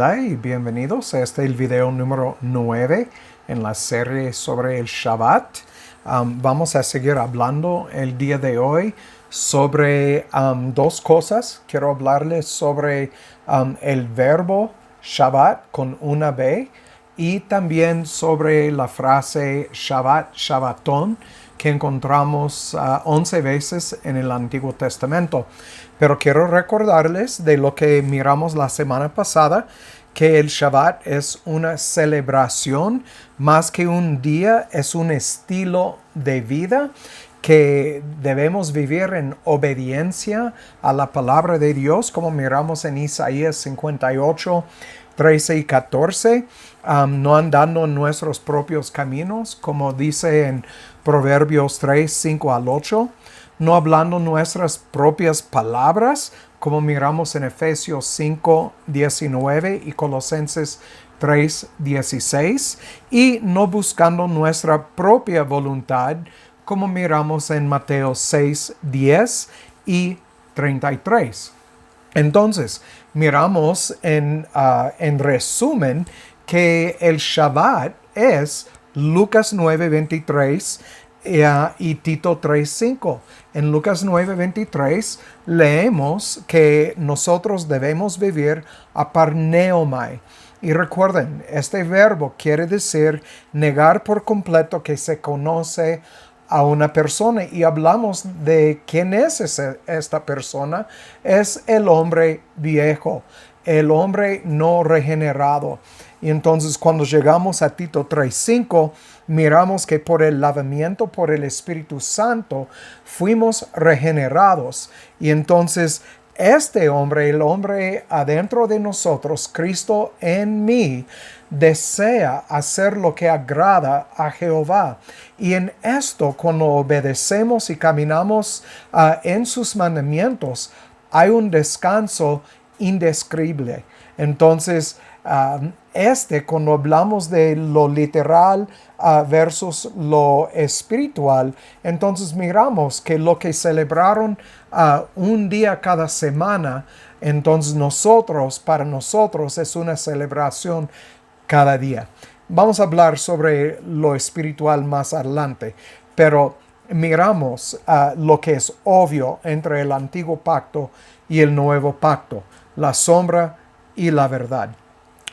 Hola y bienvenidos a este el video número 9 en la serie sobre el Shabbat. Vamos a seguir hablando el día de hoy sobre dos cosas. Quiero hablarles sobre el verbo Shabbat con una B y también sobre la frase Shabbat, Shabbaton, que encontramos 11 veces en el Antiguo Testamento. Pero quiero recordarles de lo que miramos la semana pasada, que el Shabbat es una celebración más que un día, es un estilo de vida que debemos vivir en obediencia a la palabra de Dios, como miramos en Isaías 58, 13 y 14, no andando en nuestros propios caminos, como dice en Proverbios 3, 5 al 8, no hablando nuestras propias palabras, como miramos en Efesios 5, 19 y Colosenses 3, 16, y no buscando nuestra propia voluntad, como miramos en Mateo 6, 10 y 33. Entonces, miramos en resumen que el Shabbat es Lucas 9, 23 y Tito 3, 5. En Lucas 9, 23 leemos que nosotros debemos vivir aparneomai. Y recuerden, este verbo quiere decir negar por completo que se conoce a una persona, y hablamos de quién es esta persona. Es el hombre viejo, el hombre no regenerado. Y entonces cuando llegamos a Tito 3:5, miramos que por el lavamiento por el Espíritu Santo fuimos regenerados. Y entonces este hombre, el hombre adentro de nosotros, Cristo en mí, desea hacer lo que agrada a Jehová. Y en esto, cuando obedecemos y caminamos en sus mandamientos, hay un descanso indescriptible. Entonces, cuando hablamos de lo literal versus lo espiritual, entonces miramos que lo que celebraron un día cada semana, entonces para nosotros es una celebración cada día. Vamos a hablar sobre lo espiritual más adelante, pero miramos lo que es obvio entre el antiguo pacto y el nuevo pacto, la sombra y la verdad.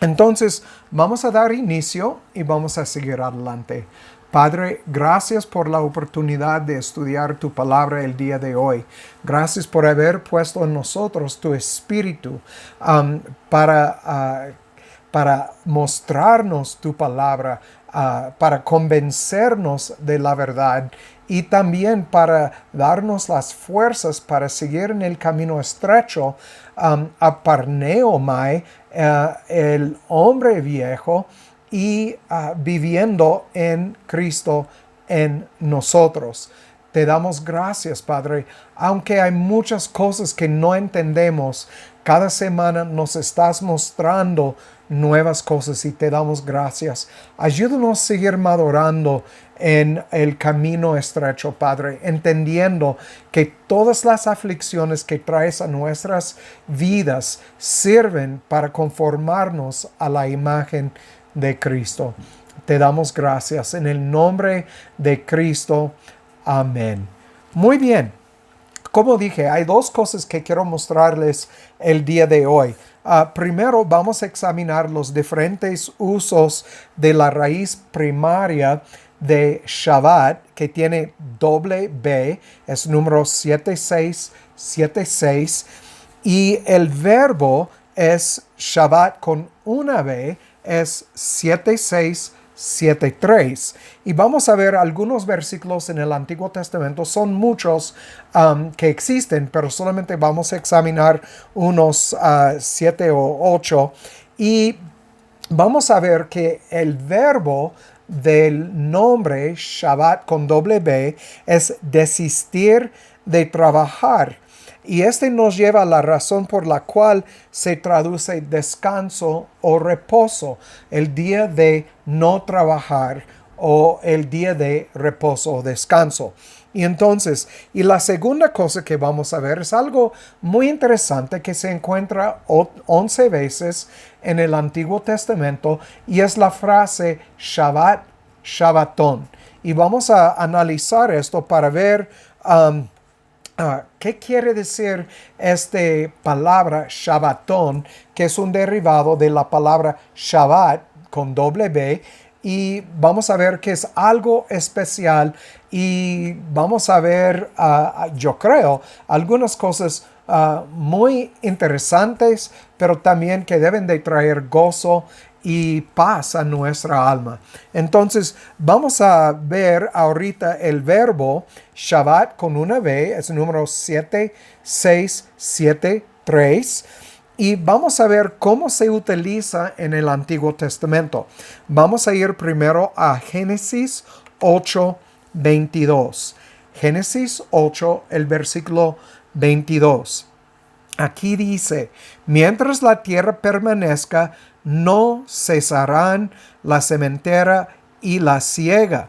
Entonces, vamos a dar inicio y vamos a seguir adelante. Padre, gracias por la oportunidad de estudiar tu palabra el día de hoy. Gracias por haber puesto en nosotros tu espíritu para mostrarnos tu palabra, para convencernos de la verdad y también para darnos las fuerzas para seguir en el camino estrecho, aparneomai, el hombre viejo, y viviendo en Cristo en nosotros. Te damos gracias, Padre, aunque hay muchas cosas que no entendemos. Cada semana nos estás mostrando nuevas cosas y te damos gracias. Ayúdanos a seguir madurando en el camino estrecho, Padre, entendiendo que todas las aflicciones que traes a nuestras vidas sirven para conformarnos a la imagen de Cristo. Te damos gracias en el nombre de Cristo. Amén. Muy bien. Como dije, hay dos cosas que quiero mostrarles el día de hoy. Primero, vamos a examinar los diferentes usos de la raíz primaria de Shabbat, que tiene doble B, es número 7676, y el verbo es Shabbat con una B, es 7673. Y vamos a ver algunos versículos en el Antiguo Testamento. Son muchos que existen, pero solamente vamos a examinar unos 7 o 8. Y vamos a ver que el verbo del nombre Shabbat con doble B es desistir de trabajar. Y nos lleva a la razón por la cual se traduce descanso o reposo, el día de no trabajar o el día de reposo o descanso. Y entonces, y la segunda cosa que vamos a ver es algo muy interesante que se encuentra 11 veces en el Antiguo Testamento y es la frase Shabbat, Shabbatón. Y vamos a analizar esto para ver ¿qué quiere decir esta palabra Shabbatón, que es un derivado de la palabra Shabbat con doble B? Y vamos a ver que es algo especial y vamos a ver, yo creo, algunas cosas muy interesantes, pero también que deben de traer gozo y paz a nuestra alma. Entonces, vamos a ver ahorita el verbo Shabbat con una B, es el número 7673. Y vamos a ver cómo se utiliza en el Antiguo Testamento. Vamos a ir primero a Génesis 8:22. Génesis 8, el versículo 22. Aquí dice, mientras la tierra permanezca, no cesarán la sementera y la siega.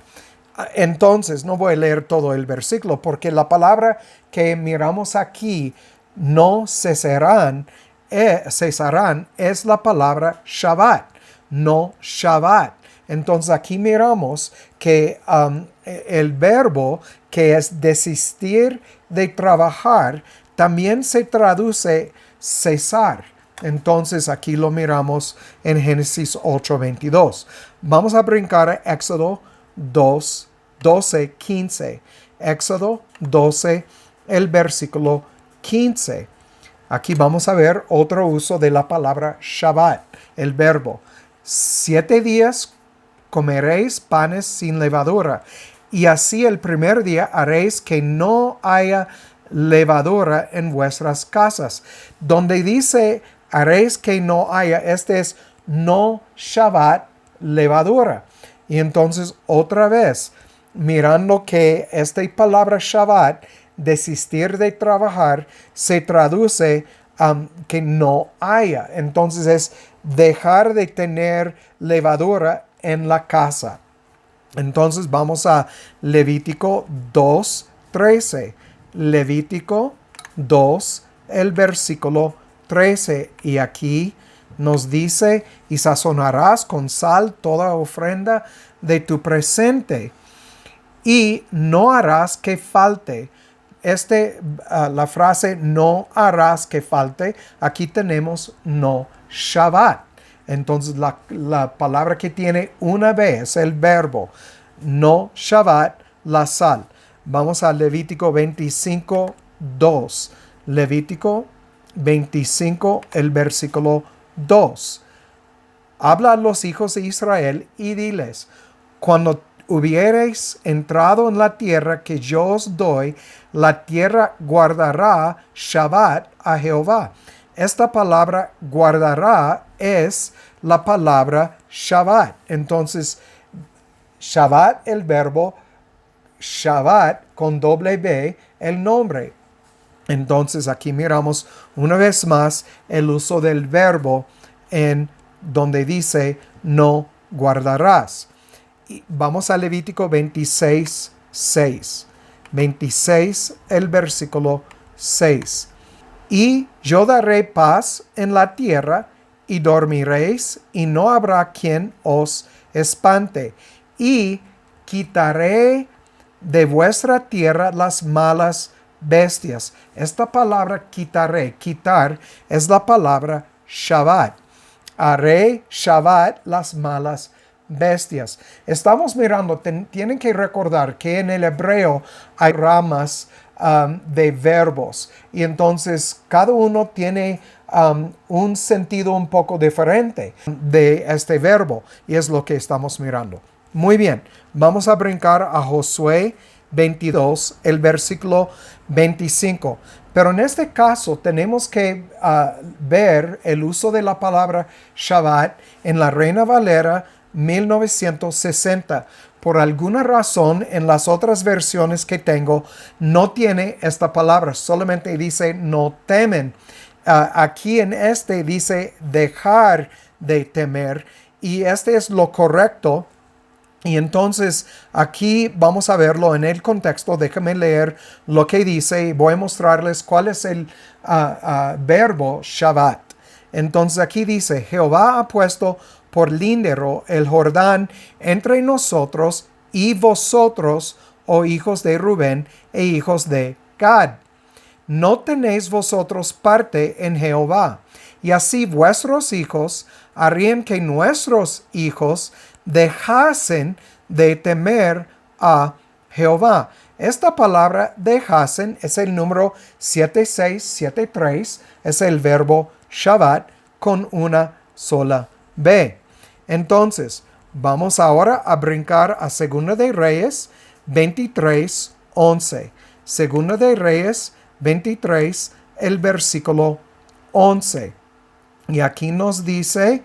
Entonces, no voy a leer todo el versículo porque la palabra que miramos aquí, no cesarán, es la palabra Shabbat, no Shabbat. Entonces aquí miramos que el verbo que es desistir de trabajar también se traduce cesar. Entonces aquí lo miramos en Génesis 8:22. Vamos a brincar a Éxodo 12:15. Éxodo 12, el versículo 15. Aquí vamos a ver otro uso de la palabra Shabbat, el verbo. 7 días comeréis panes sin levadura, y así el primer día haréis que no haya levadura en vuestras casas. Donde dice haréis que no haya, este es no Shabbat levadura. Y entonces otra vez, mirando que esta palabra Shabbat, desistir de trabajar, se traduce que no haya. Entonces es dejar de tener levadura en la casa. Entonces vamos a Levítico 2:13. Levítico 2, el versículo 13. Y aquí nos dice, y sazonarás con sal toda ofrenda de tu presente, y no harás que falte. La frase no harás que falte, aquí tenemos no Shabbat. Entonces la palabra que tiene una vez, el verbo, no Shabbat, la sal. Vamos a Levítico 25:2. Levítico 25, el versículo 2. Habla a los hijos de Israel y diles, cuando hubiereis entrado en la tierra que yo os doy, la tierra guardará Shabbat a Jehová. Esta palabra guardará es la palabra Shabbat. Entonces, Shabbat el verbo, Shabbat con doble B el nombre. Entonces aquí miramos una vez más el uso del verbo en donde dice no guardarás. Y vamos a Levítico 26:6. 26, el versículo 6. Y yo daré paz en la tierra, y dormiréis, y no habrá quien os espante. Y quitaré de vuestra tierra las malas bestias. Esta palabra quitaré, quitar, es la palabra Shabbat. Haré Shabbat las malas bestias. Estamos mirando, tienen que recordar que en el hebreo hay ramas de verbos y entonces cada uno tiene un sentido un poco diferente de este verbo y es lo que estamos mirando. Muy bien, vamos a brincar a Josué 22, el versículo 25. Pero en este caso tenemos que ver el uso de la palabra Shabbat en la Reina Valera 1960. Por alguna razón, en las otras versiones que tengo, no tiene esta palabra, solamente dice no temen. Aquí en este dice dejar de temer, y este es lo correcto Y entonces aquí vamos a verlo en el contexto. Déjame leer lo que dice y voy a mostrarles cuál es el verbo Shabbat. Entonces aquí dice, Jehová ha puesto por líndero el Jordán entre nosotros y vosotros, oh hijos de Rubén e hijos de Gad. No tenéis vosotros parte en Jehová, y así vuestros hijos harían que nuestros hijos dejasen de temer a Jehová. Esta palabra dejasen es el número 7673, es el verbo Shabbat con una sola B. Entonces, vamos ahora a brincar a Segunda de Reyes 23:11. Segunda de Reyes 23, el versículo 11. Y aquí nos dice,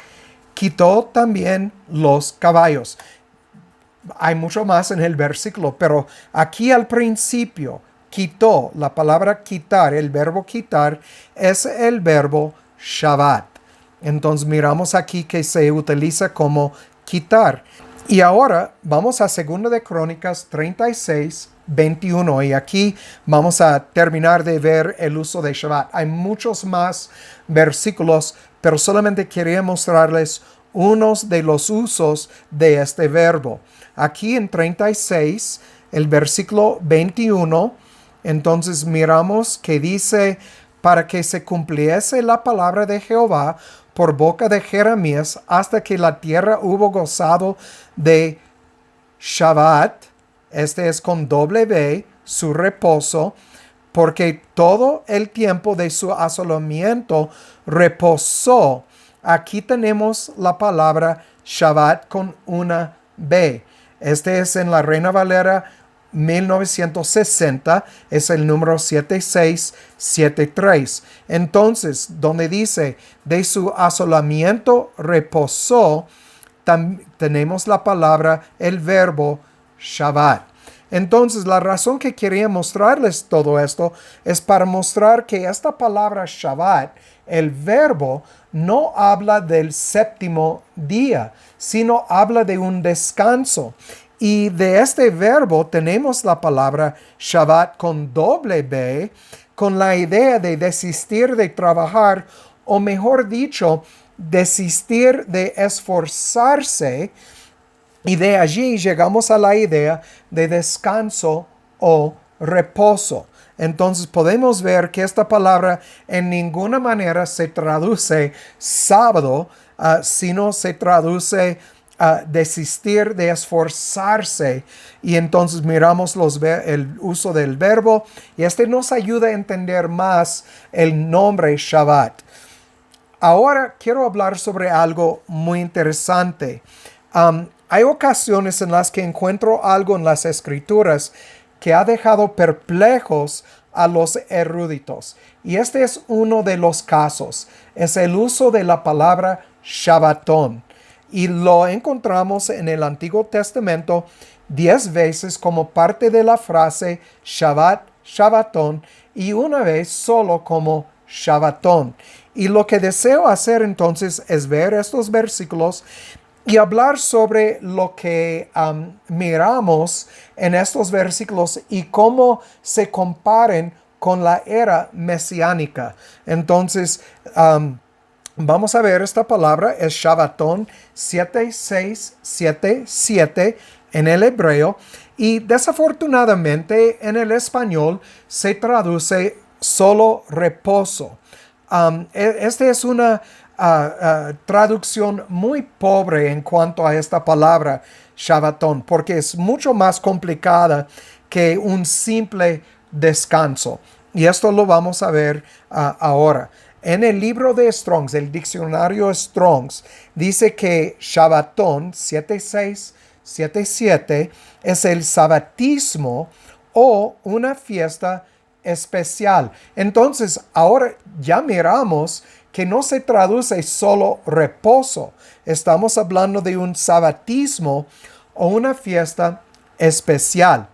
quitó también los caballos. Hay mucho más en el versículo, pero aquí al principio, quitó, la palabra quitar, el verbo quitar, es el verbo Shabbat. Entonces miramos aquí que se utiliza como quitar. Y ahora vamos a 2 de Crónicas 36:21 y aquí vamos a terminar de ver el uso de Shabbat. Hay muchos más versículos, pero solamente quería mostrarles unos de los usos de este verbo. Aquí en 36, el versículo 21, entonces miramos que dice, para que se cumpliese la palabra de Jehová por boca de Jeremías, hasta que la tierra hubo gozado de Shabbat, este es con doble B, su reposo, porque todo el tiempo de su asolamiento reposó. Aquí tenemos la palabra Shabbat con una B. Este es en la Reina Valera 1960, es el número 7673. Entonces, donde dice, de su asolamiento reposó, tenemos la palabra, el verbo Shabbat. Entonces, la razón que quería mostrarles todo esto es para mostrar que esta palabra Shabbat, el verbo, no habla del séptimo día, sino habla de un descanso. Y de este verbo tenemos la palabra Shabbat con doble B, con la idea de desistir de trabajar, o mejor dicho, desistir de esforzarse. Y de allí llegamos a la idea de descanso o reposo. Entonces podemos ver que esta palabra en ninguna manera se traduce sábado, sino se traduce desistir de esforzarse. Y entonces miramos el uso del verbo y este nos ayuda a entender más el nombre Shabbat. Ahora quiero hablar sobre algo muy interesante. Hay ocasiones en las que encuentro algo en las escrituras que ha dejado perplejos a los eruditos. Y este es uno de los casos. Es el uso de la palabra Shabbatón. Y lo encontramos en el Antiguo Testamento 10 veces como parte de la frase Shabbat, Shabbatón, y una vez solo como Shabbatón. Y lo que deseo hacer entonces es ver estos versículos y hablar sobre lo que miramos en estos versículos y cómo se comparen con la era mesiánica. Entonces, vamos a ver esta palabra, es Shabbatón 7677 en el hebreo, y desafortunadamente en el español se traduce solo reposo. Esta es una traducción muy pobre en cuanto a esta palabra Shabbatón, porque es mucho más complicada que un simple descanso. Y esto lo vamos a ver ahora. En el libro de Strong's, el diccionario Strong's, dice que Shabbatón 7677 es el sabatismo o una fiesta especial. Entonces, ahora ya miramos que no se traduce solo reposo. Estamos hablando de un sabatismo o una fiesta especial.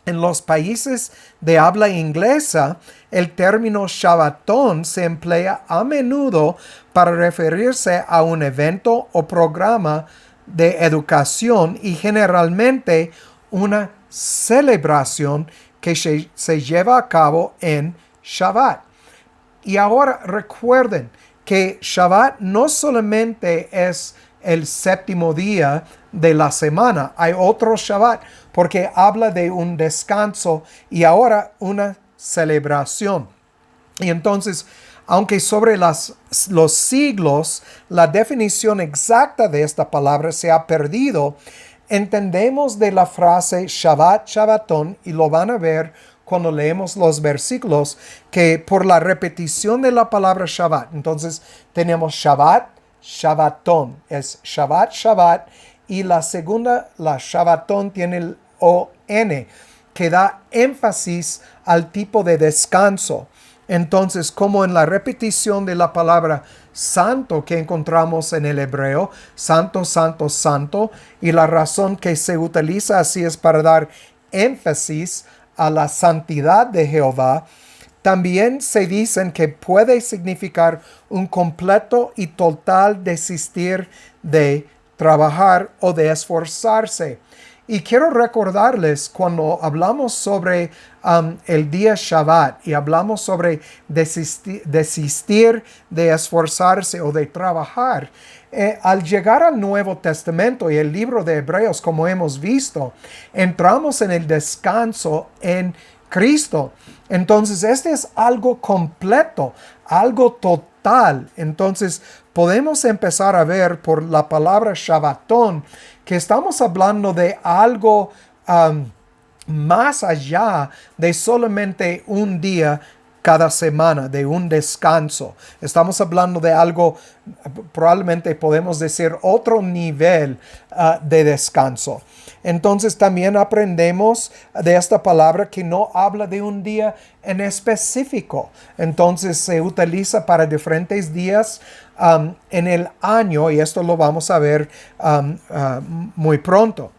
En los países de habla inglesa, el término Shabbatón se emplea a menudo para referirse a un evento o programa de educación y generalmente una celebración que se lleva a cabo en Shabbat. Y ahora recuerden que Shabbat no solamente es el séptimo día de la semana, hay otro Shabbat porque habla de un descanso y ahora una celebración. Y entonces, aunque sobre los siglos la definición exacta de esta palabra se ha perdido, entendemos de la frase Shabbat, Shabbatón, y lo van a ver cuando leemos los versículos, que por la repetición de la palabra Shabbat, entonces tenemos Shabbat, Shabbatón, es Shabbat, Shabbat, y la segunda, la Shabbatón, tiene el O-N, que da énfasis al tipo de descanso. Entonces, como en la repetición de la palabra santo que encontramos en el hebreo, santo, santo, santo, y la razón que se utiliza así es para dar énfasis a la santidad de Jehová, también se dicen que puede significar un completo y total desistir de trabajar o de esforzarse. Y quiero recordarles cuando hablamos sobre el día Shabbat y hablamos sobre desistir de esforzarse o de trabajar, al llegar al Nuevo Testamento y el libro de Hebreos, como hemos visto, entramos en el descanso en Cristo. Entonces, este es algo completo, algo total. Entonces, podemos empezar a ver por la palabra Shabbatón que estamos hablando de algo más allá de solamente un día cada semana, de un descanso. Estamos hablando de algo, probablemente podemos decir otro nivel de descanso. Entonces también aprendemos de esta palabra que no habla de un día en específico. Entonces se utiliza para diferentes días en el año, y esto lo vamos a ver muy pronto.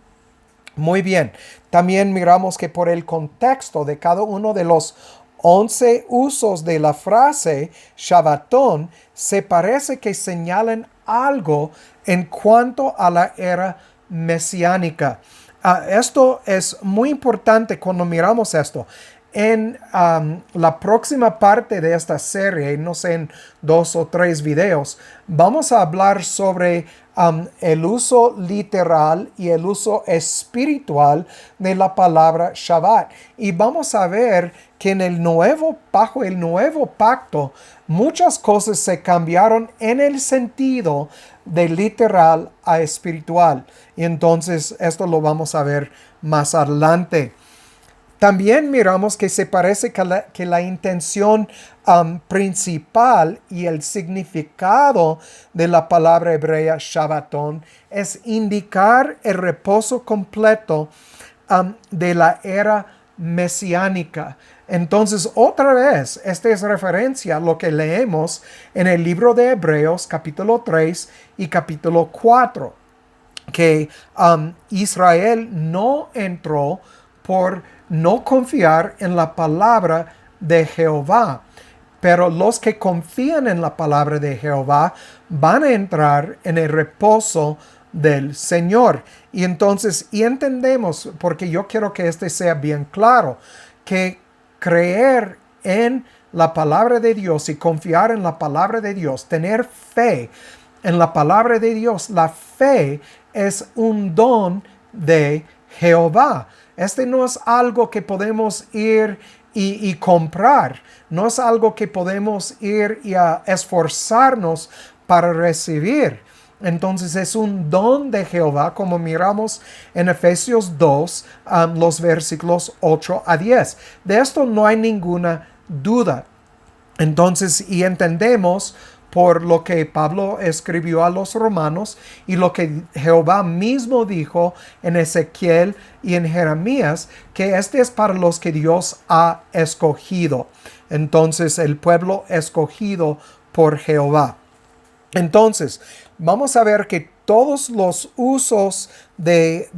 Muy bien. También miramos que por el contexto de cada uno de los 11 usos de la frase Shabbatón, se parece que señalan algo en cuanto a la era mesiánica. Esto es muy importante cuando miramos esto. En la próxima parte de esta serie, no sé, en 2 o 3 videos, vamos a hablar sobre el uso literal y el uso espiritual de la palabra Shabbat. Y vamos a ver que bajo el nuevo pacto, muchas cosas se cambiaron en el sentido de literal a espiritual. Y entonces esto lo vamos a ver más adelante. También miramos que se parece que la intención principal y el significado de la palabra hebrea Shabbatón es indicar el reposo completo de la era mesiánica. Entonces, otra vez, esta es referencia a lo que leemos en el libro de Hebreos, capítulo 3 y capítulo 4, que Israel no entró por no confiar en la palabra de Jehová. Pero los que confían en la palabra de Jehová van a entrar en el reposo del Señor. Y entonces, y entendemos, porque yo quiero que este sea bien claro, que creer en la palabra de Dios y confiar en la palabra de Dios, tener fe en la palabra de Dios, la fe es un don de Jehová. Este no es algo que podemos ir y comprar. No es algo que podemos ir y a esforzarnos para recibir. Entonces es un don de Jehová, como miramos en Efesios 2, los versículos 8 a 10. De esto no hay ninguna duda. Entonces, y entendemos por lo que Pablo escribió a los romanos y lo que Jehová mismo dijo en Ezequiel y en Jeremías, que este es para los que Dios ha escogido. Entonces, el pueblo escogido por Jehová. Entonces, vamos a ver que todos los usos de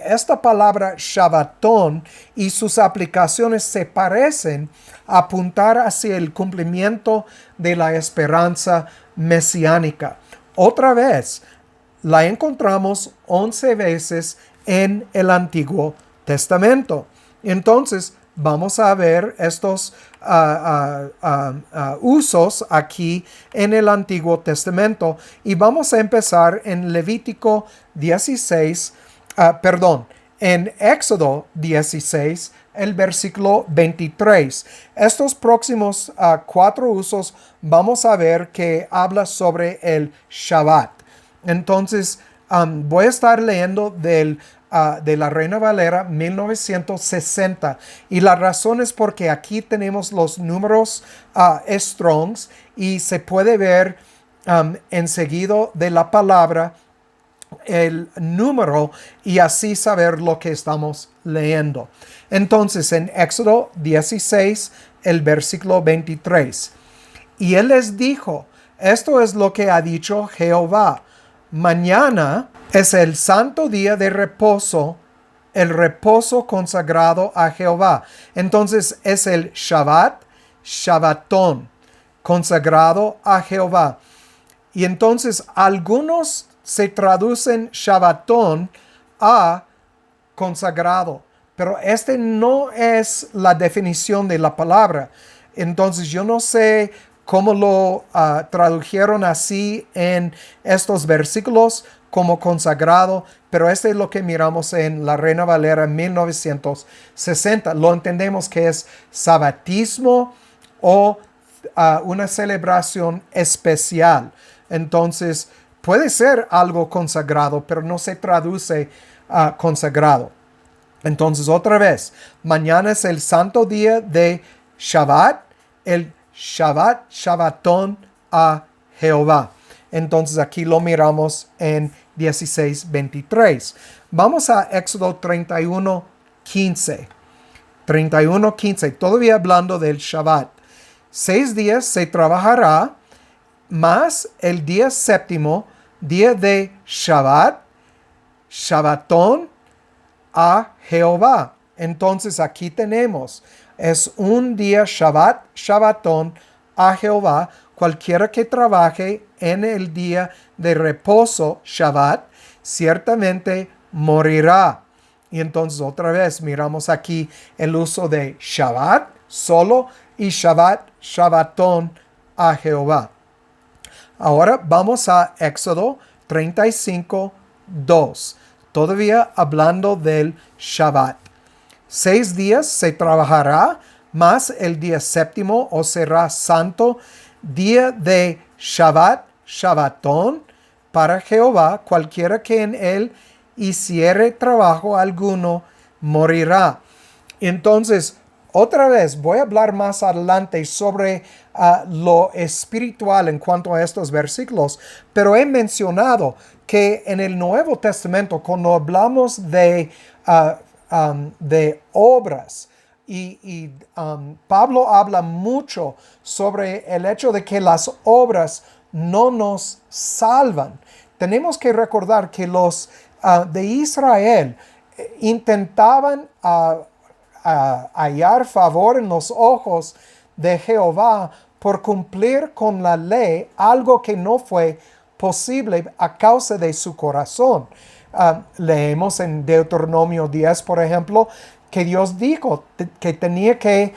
esta palabra Shabbatón y sus aplicaciones se parecen a apuntar hacia el cumplimiento de la esperanza mesiánica. Otra vez, la encontramos 11 veces en el Antiguo Testamento. Entonces, vamos a ver estos usos aquí en el Antiguo Testamento y vamos a empezar en Levítico 16, en Éxodo 16, el versículo 23. Estos próximos 4 usos vamos a ver que habla sobre el Shabbat. Entonces, voy a estar leyendo de la Reina Valera 1960 y la razón es porque aquí tenemos los números Strongs y se puede ver enseguida de la palabra el número y así saber lo que estamos leyendo. Entonces, en Éxodo 16, el versículo 23. Y él les dijo, esto es lo que ha dicho Jehová. Mañana es el santo día de reposo, el reposo consagrado a Jehová. Entonces es el Shabbat, Shabbatón, consagrado a Jehová. Y entonces algunos se traducen Shabbatón a consagrado, pero este no es la definición de la palabra. Entonces yo no sé cómo lo tradujeron así en estos versículos como consagrado, pero este es lo que miramos en la Reina Valera 1960. Lo entendemos que es sabatismo o una celebración especial. Entonces, puede ser algo consagrado, pero no se traduce consagrado. Entonces, otra vez, mañana es el santo día de Shabbat, el Shabbat, Shabbatón a Jehová. Entonces, aquí lo miramos en 16:23. Vamos a Éxodo 31:15. 31:15, todavía hablando del Shabbat. 6 días se trabajará, más el día séptimo, día de Shabbat, Shabbatón a Jehová. Entonces aquí tenemos, es un día Shabbat, Shabbatón a Jehová. Cualquiera que trabaje en el día de reposo, Shabbat, ciertamente morirá. Y entonces otra vez miramos aquí el uso de Shabbat solo y Shabbat, Shabbatón a Jehová. Ahora vamos a Éxodo 35:2. Todavía hablando del Shabbat. 6 días se trabajará, más el día séptimo os será santo, día de Shabbat, Shabbatón, para Jehová. Cualquiera que en él hiciere trabajo alguno, morirá. Entonces, otra vez, voy a hablar más adelante sobre lo espiritual en cuanto a estos versículos, pero he mencionado que en el Nuevo Testamento, cuando hablamos de obras, y Pablo habla mucho sobre el hecho de que las obras no nos salvan. Tenemos que recordar que los de Israel intentaban hallar favor en los ojos de Jehová por cumplir con la ley, algo que no fue posible a causa de su corazón. Leemos en Deuteronomio 10, por ejemplo, que Dios dijo que tenía que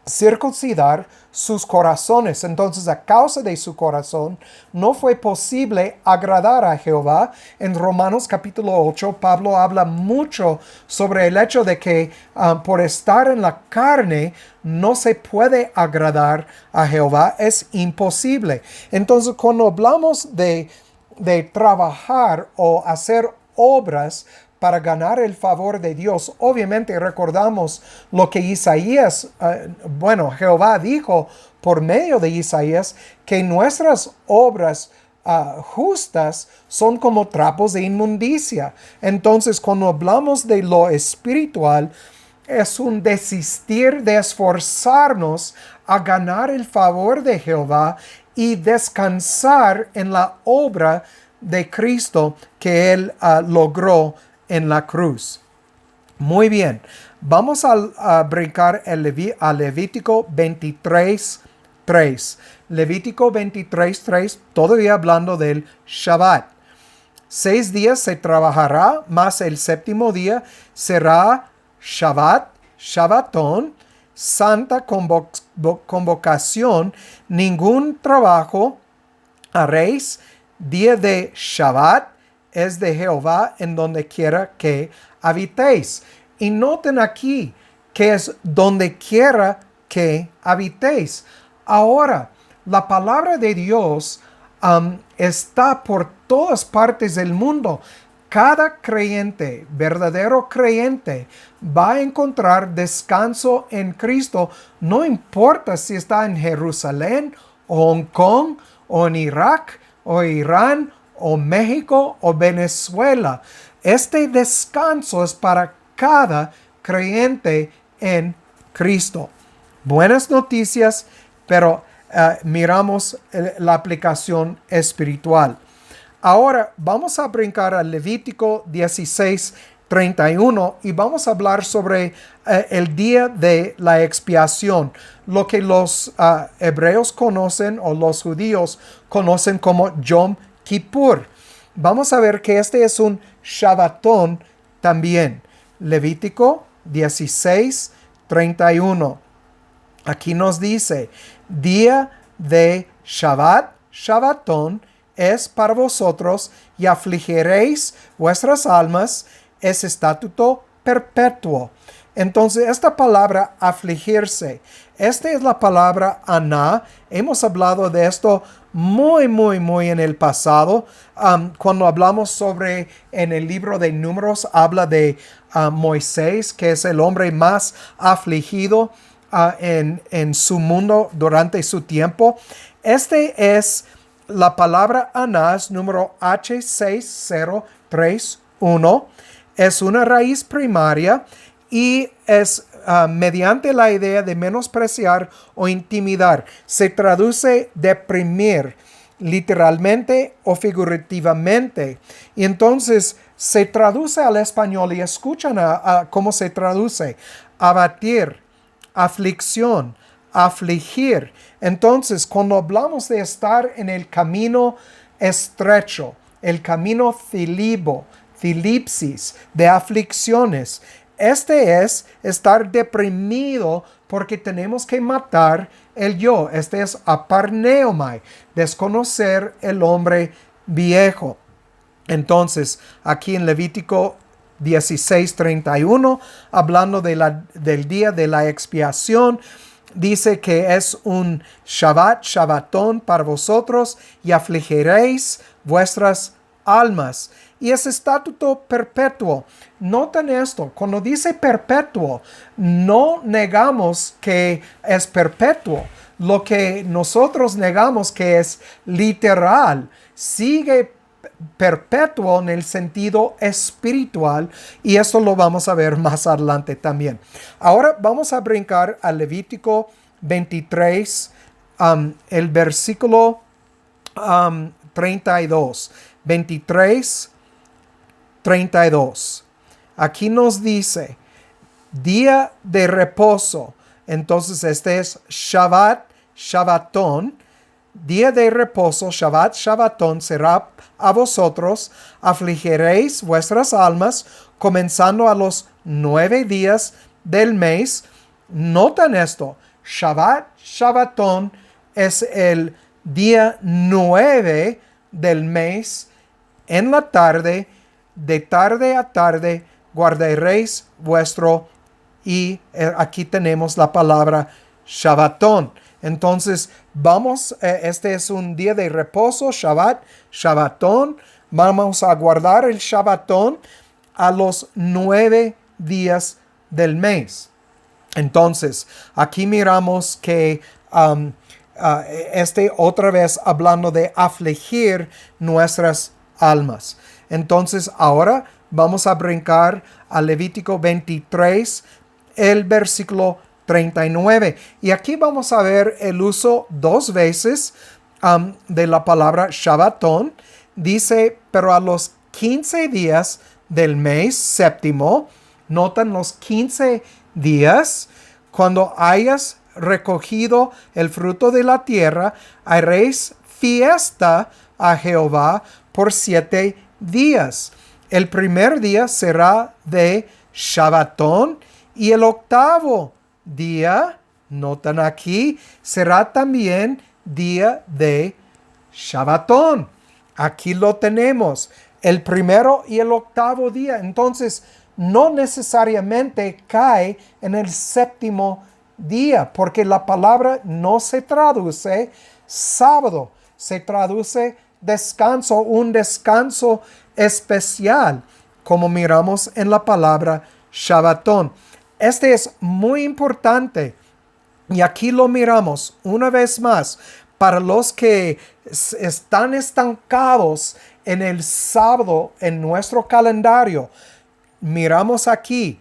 circuncidar sus corazones. Entonces, a causa de su corazón, no fue posible agradar a Jehová. En Romanos capítulo 8, Pablo habla mucho sobre el hecho de que por estar en la carne, no se puede agradar a Jehová. Es imposible. Entonces, cuando hablamos de trabajar o hacer obras para ganar el favor de Dios, obviamente recordamos lo que Isaías, Jehová dijo por medio de Isaías, que nuestras obras justas son como trapos de inmundicia. Entonces, cuando hablamos de lo espiritual, es un desistir de esforzarnos a ganar el favor de Jehová y descansar en la obra de Cristo que Él logró en la cruz. Muy bien, vamos a brincar a Levítico 23:3. Levítico 23:3, todavía hablando del Shabbat. 6 días se trabajará, mas el séptimo día será Shabbat, Shabbatón, santa convocación, ningún trabajo haréis. Día de Shabbat es de Jehová en donde quiera que habitéis. Y noten aquí que es donde quiera que habitéis. Ahora, la palabra de Dios está por todas partes del mundo. Cada creyente, verdadero creyente, va a encontrar descanso en Cristo. No importa si está en Jerusalén, o Hong Kong, o en Irak, o Irán, o México, o Venezuela. Este descanso es para cada creyente en Cristo. Buenas noticias, pero miramos la aplicación espiritual. Ahora vamos a brincar a Levítico 16:31 y vamos a hablar sobre el día de la expiación, lo que los hebreos conocen o los judíos conocen como Yom Kippur. Vamos a ver que este es un Shabbatón también. Levítico 16:31. Aquí nos dice, día de Shabbat, Shabbatón, es para vosotros y afligiréis vuestras almas, es estatuto perpetuo. Entonces, esta palabra afligirse, esta es la palabra aná. Hemos hablado de esto muy en el pasado. Cuando hablamos sobre, en el libro de Números, habla de Moisés, que es el hombre más afligido en su mundo durante su tiempo. Este es la palabra anás, número H6031. Es una raíz primaria y es mediante la idea de menospreciar o intimidar. Se traduce deprimir, literalmente o figurativamente. Y entonces se traduce al español y escuchan cómo se traduce. Abatir, aflicción, afligir. Entonces, cuando hablamos de estar en el camino estrecho, el camino filipsis, de aflicciones, este es estar deprimido porque tenemos que matar el yo. Este es aparneomai, desconocer el hombre viejo. Entonces, aquí en Levítico 16:31, hablando del día de la expiación, dice que es un Shabbat, Shabbatón para vosotros y afligiréis vuestras almas. Y es estatuto perpetuo. Noten esto, cuando dice perpetuo, no negamos que es perpetuo. Lo que nosotros negamos que es literal, sigue perpetuo en el sentido espiritual, y eso lo vamos a ver más adelante también. Ahora vamos a brincar a Levítico 23, el versículo 32. 23:32. Aquí nos dice, día de reposo. Entonces este es Shabbat, Shabbatón. Día de reposo, Shabbat, Shabbatón será a vosotros. Afligiréis vuestras almas, comenzando a los 9 días del mes. Noten esto, Shabbat, Shabbatón es el día 9 del mes. En la tarde, de tarde a tarde, guardaréis vuestro, y aquí tenemos la palabra Shabbatón. Entonces, este es un día de reposo, Shabbat, Shabbatón. Vamos a guardar el Shabbatón a los 9 días del mes. Entonces, aquí miramos que otra vez hablando de afligir nuestras almas. Entonces, ahora vamos a brincar a Levítico 23, el versículo 39. Y aquí vamos a ver el uso 2 veces de la palabra Shabbatón. Dice, pero a los 15 días del mes séptimo, notan los 15 días, cuando hayas recogido el fruto de la tierra, haréis fiesta a Jehová por 7 días. El primer día será de Shabbatón y el octavo día, notan aquí, será también día de Shabbatón. Aquí lo tenemos, el primero y el octavo día. Entonces, no necesariamente cae en el séptimo día, porque la palabra no se traduce sábado, se traduce descanso, un descanso especial, como miramos en la palabra Shabbatón. Este es muy importante y aquí lo miramos una vez más. Para los que están estancados en el sábado en nuestro calendario, miramos aquí,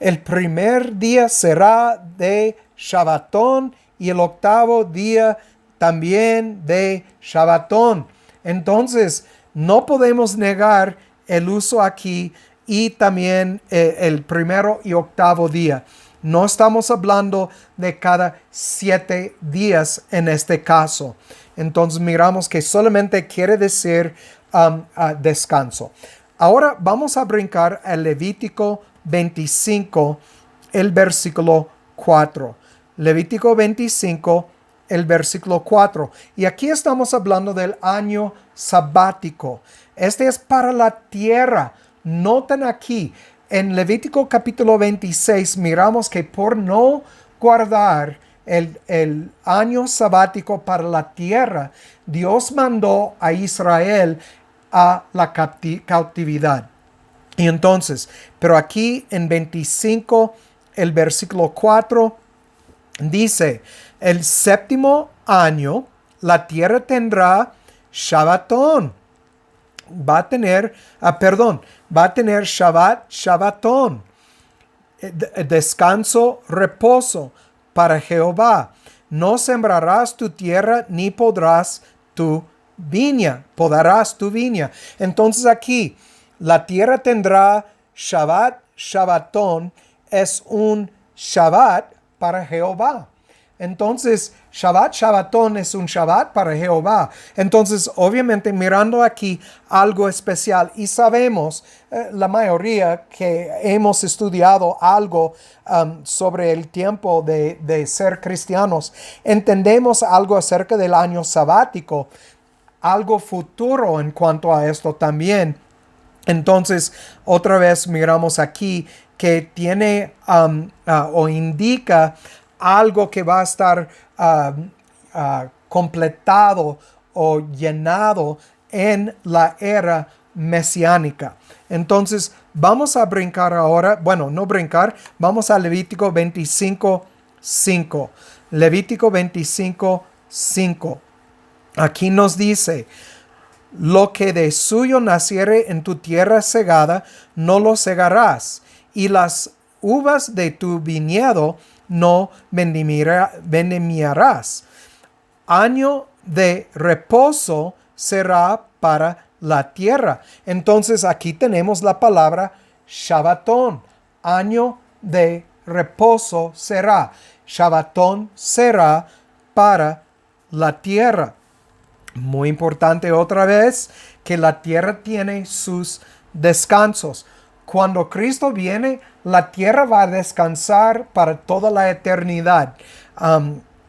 el primer día será de Shabbatón y el octavo día también de Shabbatón. Entonces, no podemos negar el uso aquí y también el primero y octavo día. No estamos hablando de cada 7 días en este caso. Entonces miramos que solamente quiere decir descanso. Ahora vamos a brincar al Levítico 25, el versículo 4. Levítico 25, el versículo 4. Y aquí estamos hablando del año sabático. Este es para la tierra. Noten aquí, en Levítico capítulo 26 miramos que por no guardar el año sabático para la tierra, Dios mandó a Israel a la cautividad. Y entonces, pero aquí en 25, el versículo 4, dice, el séptimo año, la tierra tendrá Shabbatón. Va a tener Shabbatón, descanso, reposo para Jehová. No sembrarás tu tierra ni podarás tu viña. Entonces aquí, la tierra tendrá Shabbatón, es un Shabbat para Jehová. Entonces, Shabbatón es un Shabbat para Jehová. Entonces, obviamente, mirando aquí algo especial, y sabemos, la mayoría que hemos estudiado algo sobre el tiempo de ser cristianos, entendemos algo acerca del año sabático, algo futuro en cuanto a esto también. Entonces, otra vez miramos aquí que tiene o indica algo que va a estar completado o llenado en la era mesiánica. Entonces, vamos a brincar ahora, vamos a Levítico 25:5. Levítico 25:5. Aquí nos dice, lo que de suyo naciere en tu tierra segada, no lo segarás, y las uvas de tu viñedo no vendimiarás. Año de reposo será para la tierra. Entonces aquí tenemos la palabra Shabbatón. Año de reposo será. Shabbatón será para la tierra. Muy importante otra vez que la tierra tiene sus descansos. Cuando Cristo viene, la tierra va a descansar para toda la eternidad.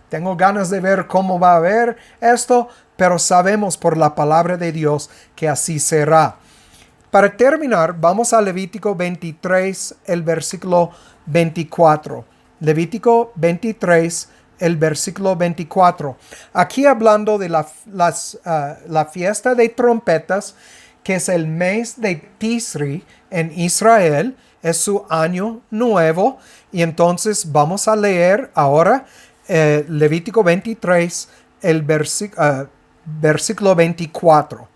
Tengo ganas de ver cómo va a ver esto, pero sabemos por la palabra de Dios que así será. Para terminar, vamos a Levítico 23, el versículo 24. Levítico 23, el versículo 24. Aquí hablando de la fiesta de trompetas, que es el mes de Tisri en Israel, es su año nuevo. Y entonces vamos a leer ahora Levítico 23, el versículo 24.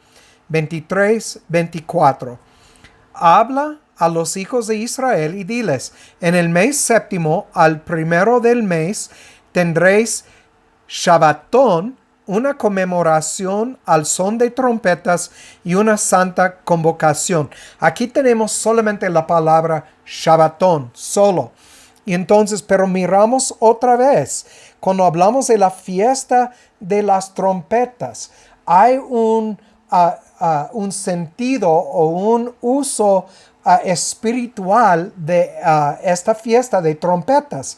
23, 24. Habla a los hijos de Israel y diles, en el mes séptimo, al primero del mes, tendréis Shabbatón, una conmemoración al son de trompetas y una santa convocación. Aquí tenemos solamente la palabra Shabbatón, solo. Y entonces, pero miramos otra vez, cuando hablamos de la fiesta de las trompetas, hay un sentido o un uso espiritual de esta fiesta de trompetas.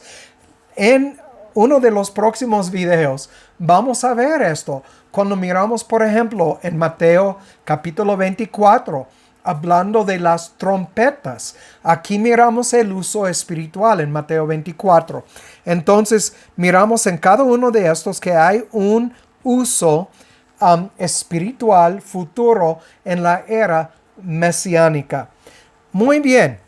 En uno de los próximos videos vamos a ver esto. Cuando miramos, por ejemplo, en Mateo capítulo 24, hablando de las trompetas. Aquí miramos el uso espiritual en Mateo 24. Entonces, miramos en cada uno de estos que hay un uso espiritual futuro en la era mesiánica. Muy bien,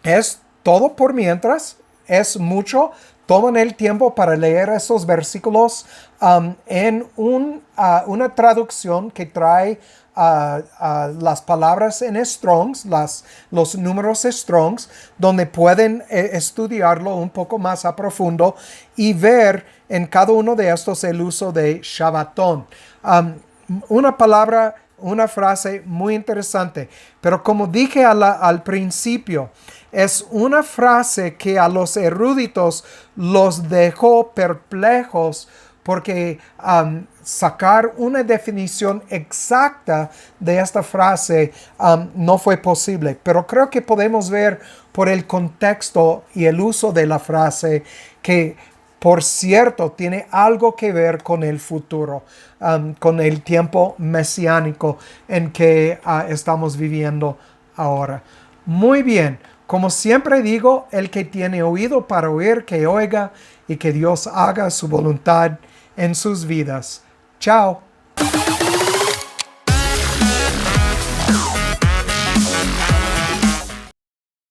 es todo por mientras, es mucho. Toman el tiempo para leer esos versículos en una traducción que trae las palabras en Strongs, los números Strongs, donde pueden estudiarlo un poco más a profundo y ver en cada uno de estos el uso de Shabbatón. Una palabra, una frase muy interesante, pero como dije al principio, es una frase que a los eruditos los dejó perplejos porque sacar una definición exacta de esta frase no fue posible. Pero creo que podemos ver por el contexto y el uso de la frase que, por cierto, tiene algo que ver con el futuro, con el tiempo mesiánico en que estamos viviendo ahora. Muy bien. Como siempre digo, el que tiene oído para oír, que oiga, y que Dios haga su voluntad en sus vidas. Chao.